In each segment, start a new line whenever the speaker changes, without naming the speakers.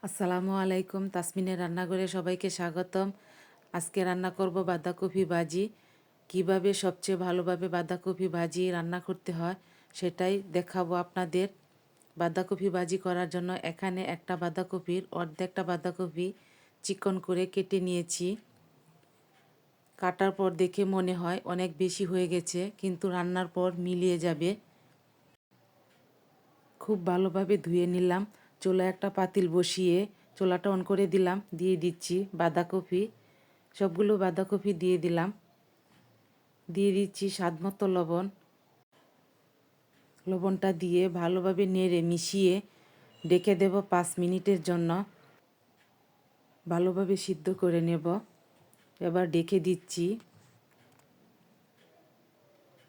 আসসালামু আলাইকুম। তাসমিনের রান্নাঘরে সবাইকে স্বাগতম। আজকে রান্না করব বাঁধাকপি ভাজি। কিভাবে সবচেয়ে ভালোভাবে বাঁধাকপি ভাজি রান্না করতে হয় সেটাই দেখাবো আপনাদের। বাঁধাকপি ভাজি করার জন্য এখানে একটা বাঁধাকপির অর্ধেকটা বাঁধাকপি চিকন করে কেটে নিয়েছি। কাটার পর দেখে মনে হয় অনেক বেশি হয়ে গেছে, কিন্তু রান্নার পর মিলিয়ে যাবে। খুব ভালোভাবে ধুয়ে নিলাম। চুলায় একটা পাতিল বসিয়ে চুলাটা অন করে দিলাম। দিয়ে দিচ্ছি বাঁধাকপি। সবগুলো বাঁধাকপি দিয়ে দিলাম। দিয়ে দিচ্ছি স্বাদ মতো লবণ। লবণটা দিয়ে ভালোভাবে নেড়ে মিশিয়ে ডেকে দেব 5 মিনিটের জন্য। ভালোভাবে সিদ্ধ করে নেব। এবার ডেকে দিচ্ছি।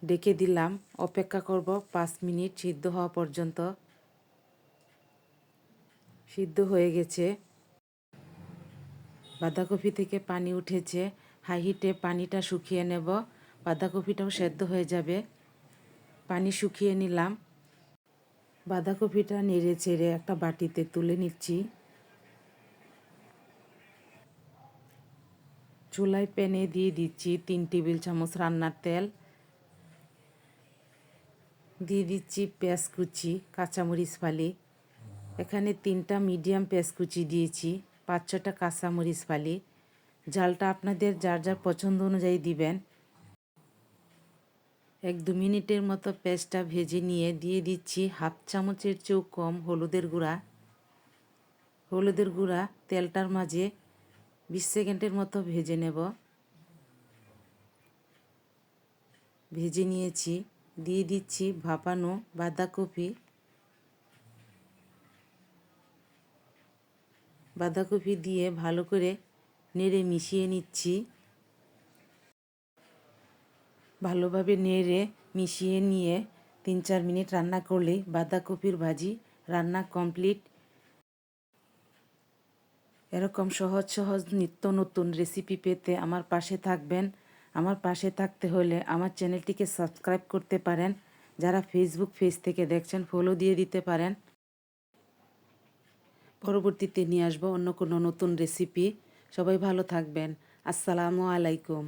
ডেকে দিলাম। অপেক্ষা করব 5 মিনিট সিদ্ধ হওয়া পর্যন্ত। সিদ্ধ হয়ে গেছে। বাঁধাকপি থেকে পানি উঠেছে। হাই হিটে পানিটা শুকিয়ে নেব। বাঁধাকপিটাও সেদ্ধ হয়ে যাবে। পানি শুকিয়ে নিলাম। বাঁধাকপিটা নেড়ে চেড়ে একটা বাটিতে তুলে নিচ্ছি। চুলায় প্যানে দিয়ে দিচ্ছি 3 টেবিল চামচ রান্নার তেল। দিয়ে দিচ্ছি পেঁয়াজ কুচি, কাঁচামরিচ ফালি। এখানে 3টা মিডিয়াম পেঁয়াজ কুচি দিয়েছি, 5-6টা কাঁচামরিচ ফালি। ঝালটা আপনাদের যার যার পছন্দ অনুযায়ী দিবেন। 1-2 মিনিটের মতো পেঁয়াজটা ভেজে নিয়ে দিয়ে দিচ্ছি হাফ চামচের চেয়েও কম হলুদের গুঁড়া। হলুদের গুঁড়া তেলটার মাঝে 20 সেকেন্ডের মতো ভেজে নেব। ভেজে নিয়েছি। দিয়ে দিচ্ছি ভাপানো বাঁধাকপি। বাঁধাকপি দিয়ে ভালো করে নেড়ে মিশিয়ে নিচ্ছি। ভালোভাবে নেড়ে মিশিয়ে নিয়ে 3-4 মিনিট রান্না করলেই বাঁধাকপির ভাজি রান্না কমপ্লিট। এরকম সহজ সহজ নিত্য নতুন রেসিপি পেতে আমার পাশে থাকবেন। আমার পাশে থাকতে হলে আমার চ্যানেলটিকে সাবস্ক্রাইব করতে পারেন। যারা ফেসবুক পেজ থেকে দেখছেন ফলো দিয়ে দিতে পারেন। পরবর্তীতে নিয়ে আসবো অন্য কোনো নতুন রেসিপি। সবাই ভালো থাকবেন। আসসালামু আলাইকুম।